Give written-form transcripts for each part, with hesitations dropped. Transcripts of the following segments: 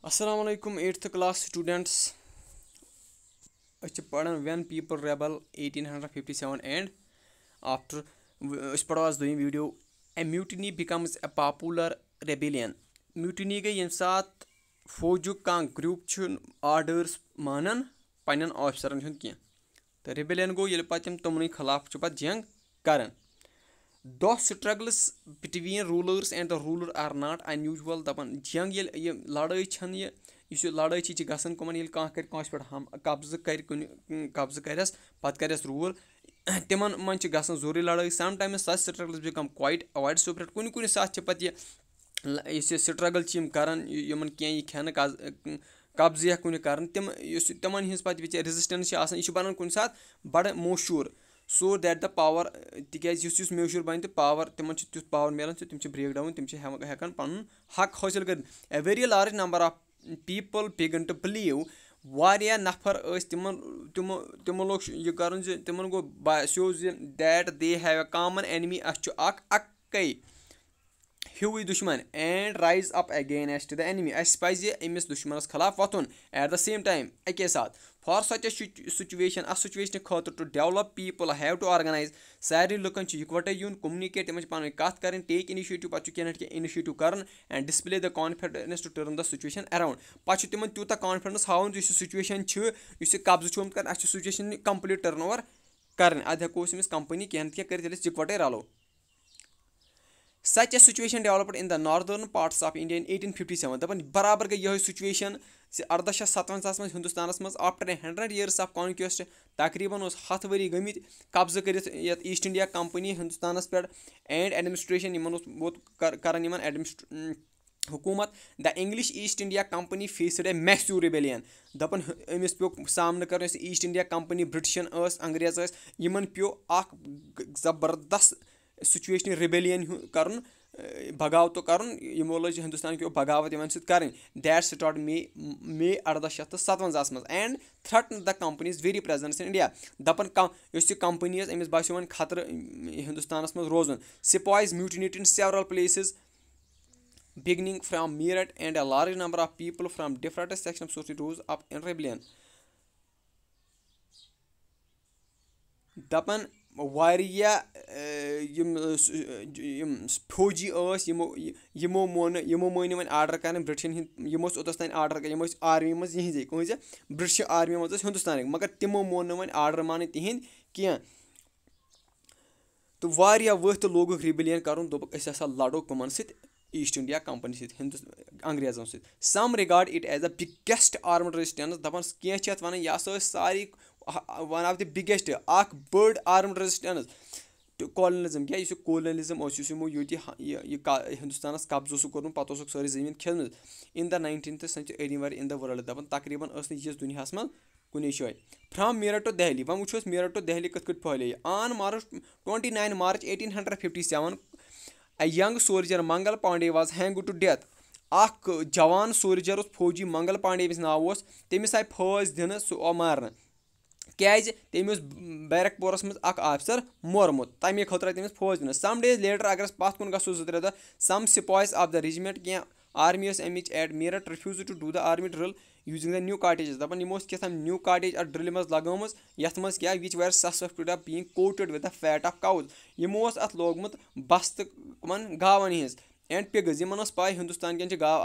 Assalamu alaikum 8th class students. It's pardon when people rebel 1857 and after was doing video a mutiny becomes a popular rebellion. Mutiny गई यम सात फौजुक कान group छुन orders मानन पन्न ऑफिसरन हुन की तो rebellion गो ये पतम तमन खिलाफ छु पत जंग करन. Those struggles between rulers and the ruler are not unusual. दपन जंग ये लड़ाई छन ये इस लड़ाई ची गसन कमन ये कह कर कांस पे हम कब्ज़ कर कब्ज़ करस पत करस रूल तिमन मन ची गसन जोरी लड़ाई. Sometimes such struggles become quite avoid separate कुन कुन साथ पत ये स्ट्रगल ची करन यमन कह खेन कब्ज़ या कुन करन तिमन हिंस पत रेजिस्टेंस यह बनन कुन साथ बड़ मशहूर. So that the power तिस मेशूर बन तो पावर तिमन तुथ पावर मिलान तिम ब्रेक डाउन तिम हेकान पन हक हासिल कर. A very large number of people began to believe वारिया नफर तिमो लोग यह कर तिमन गो show that they have a common enemy अक्कै ह्यूई दुश्मन and rise up against the enemy. पज अमिस दुश्मनस खिलाफ वतुन at the same time अके साथ. For such a situation situation खतर to develop people have to organize. सारे लुकन इकवटे यून communicate तिम पान कत कर take initiative पत कह initiative कर and display the confidence to turn the situation around. पत तिमन तूता confidence हावन situation कब्ज़ कर situation complete turn over कर अद हेको कंपनी कह कर इकवटे रलो. Such a situation developed in the northern parts of India in 1857. दपन बराबर गई यह situation 1857 में हिंदुस्तान मज आफ्टर 100 years of conquest तकरीबन 10 वरी गमित कब्ज़ कर ईस्ट इंडिया कंपनी हिंदुस्तान पे एंड एडमिनिस्ट्रेशन वोत कर हुकूमत. The English East India Company faced a massive rebellion. दपन अमिस पे सामना कर ईस्ट इंडिया कंपनी ब्रिटिशन अंग्रेज यमन पे जबरदस्त सिचुएशन रिबेलियन कर बगावत तो कर लज हिंदुस्तान पे बगावत इन कर. दैट स्टार्ट मे 1857 मज and threaten the company's very presence in India. दपन कंपनी अमिस बासो खतर हिंदुस्तान मज रोजन. Sipahis mutinied in several places beginning from Meerut and a large number of people from different sections of society rose up in rebellion. दपन वारिया फौजी यमो मोन one order कर ब्रिटिशन यमो ओतन order कर आर्मी मज यहिंजे कह ब्रिटिश आर्मी मज हिंदुस्तान मगर तिमो मोन वन आर्डर मान तिहिंद कह तो वारिया वथ लोग रिबेलियन कर दोप अस हसा लड़ो कमन सत ईस्ट इंडिया कंपनी सत अंग्रेजों सत. Some regard it as the biggest armed resistance. दपन कह वन यह सारी वन ऑफ द बिगेस्ट बड़ आर्म्ड रेजिस्टेंस टू कॉलोनिज्म क्या कॉलोनिज्म हिंदुस्तान कब्ज़ कोर पत सारी जमीन खेल in the 19th century anywhere in the world. दपन तकरीबन यस दुनिया में कुन जाए. फ्रॉम मीरठ टू दिल्ली वो वो मीरठ टू दिल्ली कत फैले on March 29 March 1857 a young soldier Mangal Pandey was hanged to death. अख जवान सोल्जर फौजी मंगल पांडे यमिस नाव तमिस आय फांस दिन सह मारन क्या तमिस बैरकपोरस मज ऑफिसर मोरमुत तमे खतर तमिस फांस दिन. सम डेज लेटर अगर पत कुन गो 2-3 दह some sipahis of the regiment कह आर्मी अमिच at Meerut refuse to do the army drill using the new cartridge. दपन यमो क्या न्यू कार्टेज अ ड्रिल मज लगम यथ मज क्या which were suspected of being coated with the fat of cows. यमो अत लोगमुत बस्त कमन गावन हिंस एंड पिगज यमन पाई हिंदुस्तान कन गाव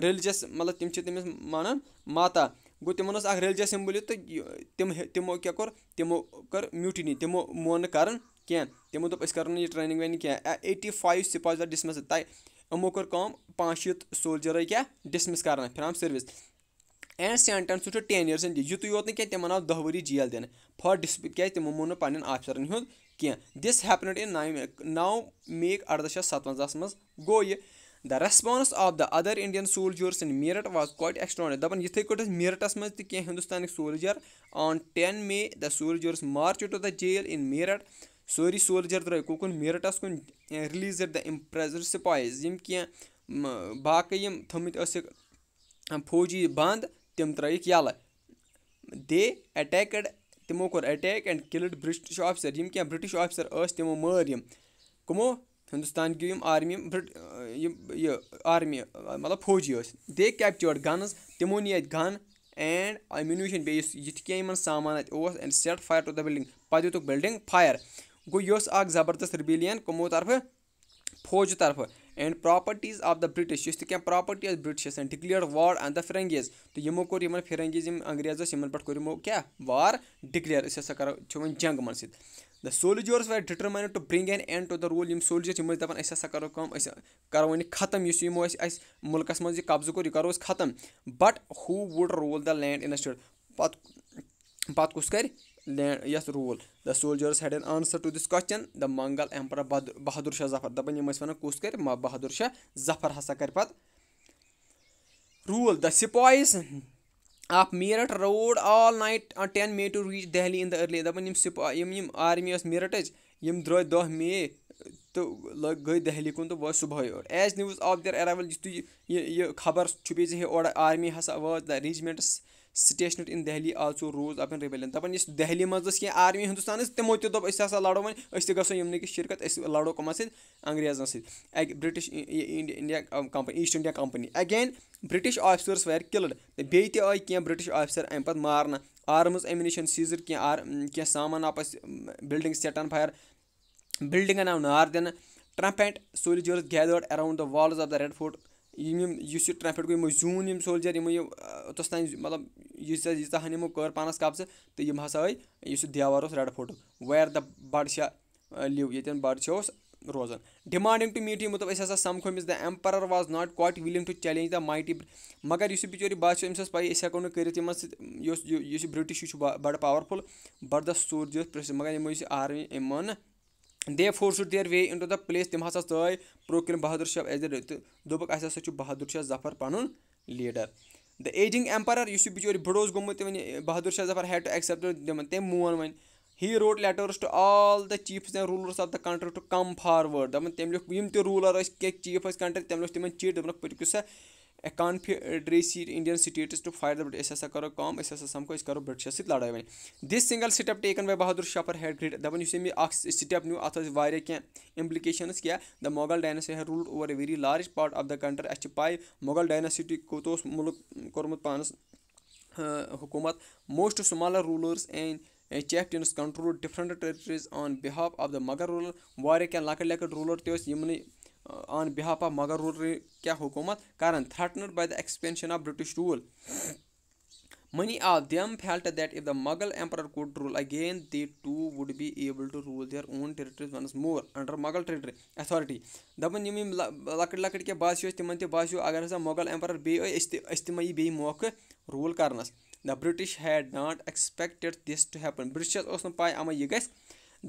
रिलीजियस मतलब तिम तमिस मानन माता गो तिमन रिलीजियस सिंबल तो तिमो क्या तिमो कर म्यूटिनी तिमो मोन कर कह तिमो दोप कर ट्रेनिंग वेनिंग कह 85 सिपाही डिसमिस तय यमो कर 500 सोल्जर क्या डिसमिस कर from service and sentence to 10 years in युत योत क्या तिमन आव 10 वरी जेल दिन फॉर डिस्प्यूट क्या तिमो मोन पन्न ऑफिसरन हुंद कह. दिस हैपेंड इन 9 May 1857 मज गो ये. The response of the other Indian soldiers in Meerut was quite extraordinary. दपन यथे कट मीरठस मज तह Hindustan soldier on 10 May the soldiers march to the jail in Meerut. सारी सोल्जर द्राय कुन मीरठस कुन रिलीज द इम्प्रेजर सिपाहीज यम कह बाकी थमित फौजी बंद तिम त्रयिक यल. दे अटैकड तिमो कोर attack and killed British officer यम क्या ब्रिटिश ऑफिसर तिमो मार यम कमो ہِندُستان کیو یِم آرمی یہِ آرمی مطلب فوجی ٲسۍ دے کیپچٲرڈ گَنٕز تِمو نی اَتہِ گَن اینڈ اَمیٚنیوٗشَن بیٚیہِ یُس یِتھ کینٛہہ یِمَن سامان اَتہِ اوس and set fire to the building پَتہٕ دِتُکھ بِلڈِنٛگ فایر گوٚو یہِ اوس اَکھ زبردست رِبیلیَن کٕمو طرفہٕ فوجہِ طرفہٕ اینڈ پرٛاپَرٹیٖز آف دَ بِرٛٹِش یُس تہِ کینٛہہ پرٛاپَرٹی ٲس بِرٛٹِشَسَن ڈِکلیٲرڈ وار آن دَ فِرنٛگیز تہٕ یِمو کوٚر یِمَن فِرنٛگیز یِم انٛگریز ٲسۍ یِمَن پٮ۪ٹھ کوٚر یِمو کیٛاہ وار ڈِکلیَر أسۍ ہَسا کَرو چھِ وۄنۍ جنٛگ یِمَن سۭتۍ the soldiers were determined to bring an end to the rule یِم سولجَر یِم ٲسۍ دَپان أسۍ ہَسا کَرو کٲم أسۍ کَرو وۄنۍ یہِ ختم یُس یِمو اَسہِ مُلکَس منٛز یہِ قبضہٕ کوٚر یہِ کَرو أسۍ ختم but who would rule the land instead پَتہٕ کُس کَرِ لینٛڈ یَتھ rule the soldiers had an answer to this question the Mughal emperor Bahadur Shah Zafar دَپان یِم ٲسۍ وَنان کُس کَرِ بہادُر شاہ ظفر ہسا کَرِ پَتہٕ rule the sipahis of Meerut rode all night 10 May to reach Delhi in the early دَپان یِم آرمی ٲس میٖرَٹٕچ یِم درٛاے 10 مے تہٕ گٔے دہلی کُن تہٕ وٲتۍ صُبحٲے اور ایز نِوٕز آف دِیَر ایرایوَل یُتھُے یہِ خبر چھُپے زِ ہے اورٕ آرمی ہسا وٲژ دَ ریجمنٹٕس سِٹیشنٕڈ اِن دہلی آلسو روٗز اَپ اِن ریبیلیَن دَپان یُس دہلی منٛز ٲس کینٛہہ آرمی ہِندُستانٕچ تِمو تہِ دوٚپ أسۍ ہسا لڑو وۄنۍ أسۍ تہِ گژھو یِمنٕے کِس شِرکت أسۍ لڑو کٕمَن سۭتۍ انٛگریزَن سۭتۍ اَکہِ British India Company East India Company again British officers were killed تہٕ بیٚیہِ تہِ آے کینٛہہ بِرٛٹِش آفِسَر اَمہِ پَتہٕ مارنہٕ آرمٕز ایٚمنیشَن سیٖزٕڈ کینٛہہ سامان آو اَسہِ بِلڈِنٛگ سیٹ آن فایر بِلڈِنٛگَن آو نار دِنہٕ troops and soldiers gathered around the walls of the Red Fort یُس یہِ ٹرٛمپ گوٚو یِمو زیوٗن یِم سولجَر یِمو یہِ اوٚتَس تانۍ مطلب ییٖژاہ ہَن یِمو کٔر پانَس قبضہٕ تہٕ یِم ہسا آے یُس یہِ دیوار اوس ریڈ فوٹُک ویر دَ بادشاہ لِو ییٚتٮ۪ن بادشاہ اوس روزان ڈِمانڈِنٛگ ٹُو میٖٹ یِم مطلب أسۍ ہسا سَمکھو أمِس the emperor was not quite willing to challenge the mighty مگر یُس یہِ بِچور بادشاہ أمِس ٲس پَیی أسۍ ہٮ۪کو نہٕ کٔرِتھ یِمن سۭتۍ یُس یہِ بِرٛٹِش یہِ چھُ بَڑٕ powerful but the soldiers press مگر یِمو یُس یہِ آرمی أمۍ مون نہٕ they forced their way into the palace تِم ہسا ژاے پرٛوکلیم بہادُر شاہ ایز تہٕ دوٚپُکھ اَسہِ ہسا چھُ بہادُر شاہ ظفر پَنُن لیٖڈَر دَ ایجِنٛگ ایمپرر یُس یہِ بِچور بٕڑٕ اوس گوٚمُت وۄنۍ Bahadur Shah Zafar had to accept تٔمۍ مون وۄنۍ he wrote letters to all the chiefs and rulers of the country to come forward دَپان تٔمۍ لیوٚکھ یِم تہِ روٗلَر ٲسۍ کینٛہہ چیٖف ٲسۍ کَنٹری تٔمۍ لیوٚکھ تِمن چِٹھۍ دوٚپُکھ پٔرِو سا confederacy Indian states to fight the British أسۍ ہسا کَرو کٲم أسۍ ہسا سَمکھو أسۍ کَرو بِرٛٹِشَس سۭتۍ لڑٲے وۄنۍ دِس سِنگل سِٹٮ۪پ ٹیکن باے بہادُر شفر ہیڈ گرٛیٹ دَپان یُس أمۍ یہِ اکھ سِٹٮ۪پ نیوٗ اَتھ ٲسۍ واریاہ کینٛہہ اِمپلِکیشنٕز کیٛاہ the Mughal dynasty had ruled over a very large part of the country اَسہِ چھِ پاے موغل ڈایناسٹی کوٚت اوس مُلک کوٚرمُت پانَس حکوٗمت most smaller rulers and chieftains control different territories on behalf of the Mughal ruler واریاہ کینٛہہ لۄکٕٹۍ لۄکٕٹۍ روٗلر تہِ ٲسۍ یِمنٕے آن بِہاف آف مگر روٗلر کیٛاہ حکوٗمت کران threatened by the expansion of British rule many of them felt that if the Mughal emperor could rule again they too would be able to rule their own territories once more under Mughal territory authority دَپان یِم لۄکٕٹۍ لۄکٕٹۍ کینٛہہ بادشاہ ٲسۍ تِمن تہِ باسیٚو اگر ہسا مغل ایمپرر بیٚیہِ ٲے أسۍ تہِ مہ یی بیٚیہِ موقعہٕ روٗل کرنَس the British had not expected this to happen بِرٛٹِشَس اوس نہٕ پاے اَما یہِ گژھِ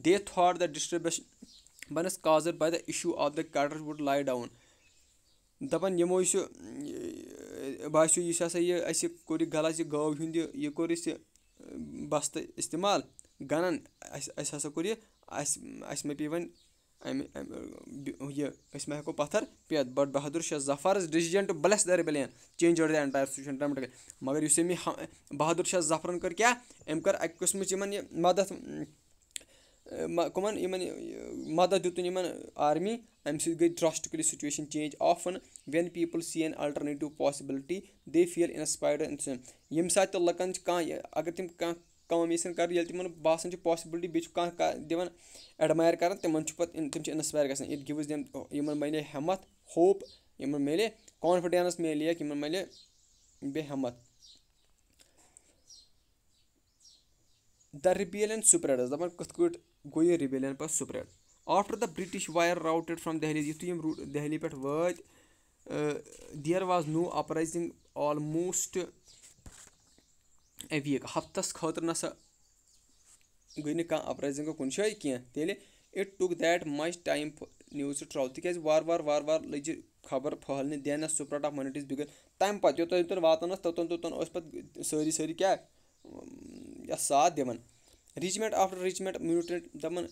they thought the disturbance caused by the issue of the cartridge would die down دَپان یِمو یُس یہِ باسیٚو یُس ہسا یہِ اَسہِ کوٚر یہِ غلط یہِ گٲو ہُنٛد یہِ کوٚر اَسہِ بستہٕ اِستعمال گنن اَسہِ ہسا کوٚر یہِ اَسہِ مہ پیٚیہِ وۄنۍ یہِ أسۍ ما ہٮ۪کو پَتھر پٮ۪تھ but Bahadur Shah Zafar's decision to bless the rebellion changed the entire situation مگر یُس أمۍ یہِ بہادُر شاہ ظفرن کٔر کیٛاہ أمۍ کٔر اَکہِ قٕسمٕچ یِمن یہِ مدد کٕمن یِمن مدد دِتُن یِمن آرمی اَمہِ سۭتۍ گٔے ڈراسٹِکلی سُچویشن چینج آفن وین people C N alternative possibility دے فیل اِنسپایڈ ییٚمہِ ساتہٕ تہِ لُکن چھِ کانٛہہ اگر تِم کانٛہہ کٲم یژھن کَرٕنۍ ییٚلہِ تِمن باسان چھِ پاسبلٹی بیٚیہِ چھُ کانٛہہ دِوان ایڈمایر کران تِمن چھُ پَتہٕ تِم چھِ اِنسپایر گژھان اِٹ گِوٕز دیم یِمن مِلے ہٮ۪مت ہوپ یِمن مِلے کانفِڈینس مِلیکھ یِمن مِلے بیٚیہِ ہٮ۪مت دَ رِبیلیَن سُپریڈٕز دَپان کِتھ کٲٹھۍ گوٚو یہِ رِبیلیَن پَتہٕ spread after the British were routed from Delhi یِتھُے یِم دہلی پٮ۪ٹھ وٲتۍ there was no uprising almost a week ہفتس خٲطرٕ نسا گٔے نہٕ کانٛہہ اَپرایزِنٛگا کُنہِ جایہِ کینٛہہ تیٚلہِ it took that much time news to travel تِکیازِ وارٕ وارٕ لٔج یہِ خبر پھٔہلنہِ دین ایس سُپریڈ آف مانِٹیٖز بِگن تَمہِ پتہٕ یوٚتن واتان ٲس توٚتن ٲسۍ پَتہٕ سٲری کیٛاہ یَتھ ساتھ دِوان ریٖچمٮ۪نٹ آفٹر ریٖچمٮ۪نٹ میوٗٹنٹ دَپان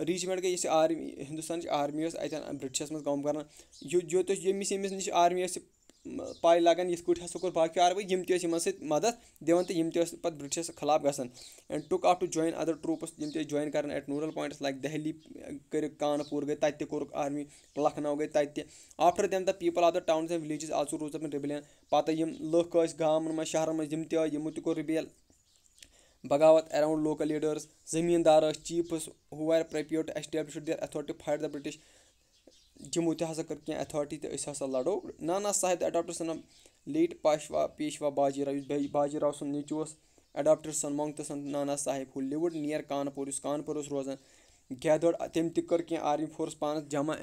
ریٖچمٮ۪نٹ گٔے یُس یہِ آرمی ہِندُستانٕچ آرمی ٲس اَتٮ۪ن بِرٛٹِشَس منٛز کٲم کران ییٚمِس نِش آرمی ٲسۍ पाے लگان یِتھ کٲٹھۍ ہسا کوٚر باقٕیو عربو یِم تہِ ٲسۍ یِمن سۭتۍ مدد دِوان تہٕ یِم تہِ ٲسۍ پَتہٕ برٹشس خٕلاف گژھان and took off to join other troops یِم تہِ ٲسۍ جویِن کران ایٹ نورل پویِنٹس لایک دہلی کٔرِکھ کانپوٗر گٔے تَتہِ تہِ کوٚرُکھ آرمی لکھنو گٔے تَتہِ تہِ after them the people of the towns and villages also rose up in rebellion پتہٕ یِم لُکھ ٲسۍ گامن منٛز شہرن منٛز یِم تہِ ٲسۍ یِمو تہِ کوٚر رِبیل بغاوت اراوُنڈ لوکل لیٖڈٲرٕس زٔمیٖندار ٲسۍ chiefs who are prepared to establish their authority fight the British یِمو تہِ ہسا کٔر کینٛہہ ایتھارٹی تہٕ أسۍ ہسا لڑو نانا صاحب اڈاپٹر سن لیٹ پیشوا باجی راو یُس باجی راو سُنٛد نیٚچوٗ اوس اڈاپٹر سن مونٛگتہٕ سن نانا صاحب ہُہ لِوٕڈ نِیر کانپوٗر یُس کانپوٗر اوس روزان گیدٲڈ تٔمۍ تہِ کٔر کینٛہہ آرمی فورس پانس جمع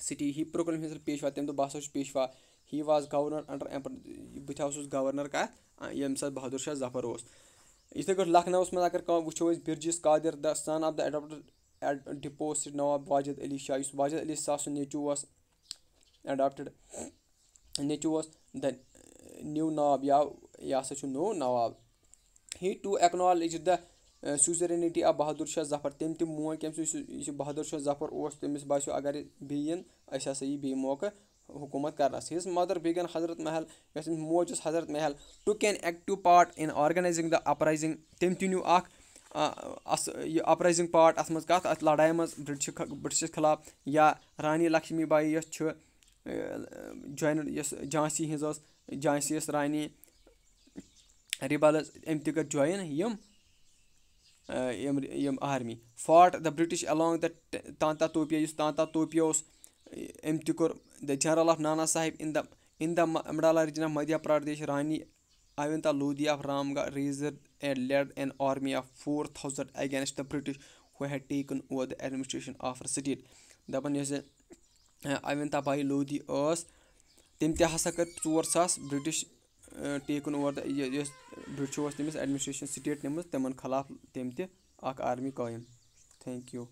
سٹی ہی پروکلیم ہِز پیشوا تمہِ دۄہ بہٕ ہسا چھُس پیشوا ہی واز گورنر انڈر بہٕ تہِ اوسُس گورنر کتھ ییٚمہِ ساتہٕ بہادُر شاہ ظفر اوس یِتھٕے کٲٹھۍ لکھنوس منٛز اگر وٕچھو أسۍ Birjis Qadr the son of the adapter deposed Nawab Wajid Ali Shah یُس واجد علی شاہ سُنٛد نیٚچوٗ اوس اڈاپٹڈ نیٚچوٗ اوس د نیو نواب یہِ ہسا چھُ نوٚو نواب ہی to ایٚکنالیج the سیوٗزرینٹی of Bahadur Shah ظفر تٔمۍ تہِ مون کٔمۍ سُنٛد یُس بہادُر شاہ ظفر اوس تٔمِس باسیٚو اگر بیٚیہِ یِن اَسہِ ہسا یی بیٚیہِ موقعہٕ حکوٗمت کرنس ہِز مدر بیگن حضرت محل یۄس أمِس موج ٲس Hazrat Mahal took an active part in organising the uprising تٔمۍ تہِ نیوٗ اکھ یہِ اپرایزنگ پارٹ اَتھ منٛز کَتھ اَتھ لڑایہِ منٛز برٹشس خٕلاف یا رانی لکشمی بائی یۄس چھِ جوین یۄس جھانسی ہِنٛز ٲس جھانسی ٲس رانی رِبلٕز أمۍ تہِ کٔر جویِن یِم army fought the British along the Tantia Tope یُس تانتا توپیا اوس أمۍ تہِ کوٚر the general of Nana Sahib in the Mandla region of Madhya Pradesh Rani Avanti Lodhi of Ramgarh raised and led an army of 4000 against the British who had taken over the administration of state دپان یۄس آوینتا by Lodhi ٲس تٔمۍ تہِ ہسا کٔر 4,000 برٹش ٹیکن اوور د یۄس برٹشو ٲس تٔمِس ایڈمنسٹریشن سٹیٹ نِمٕژ تِمن خٕلاف تٔمۍ تہِ اکھ آرمی قٲیِم تھینک یوٗ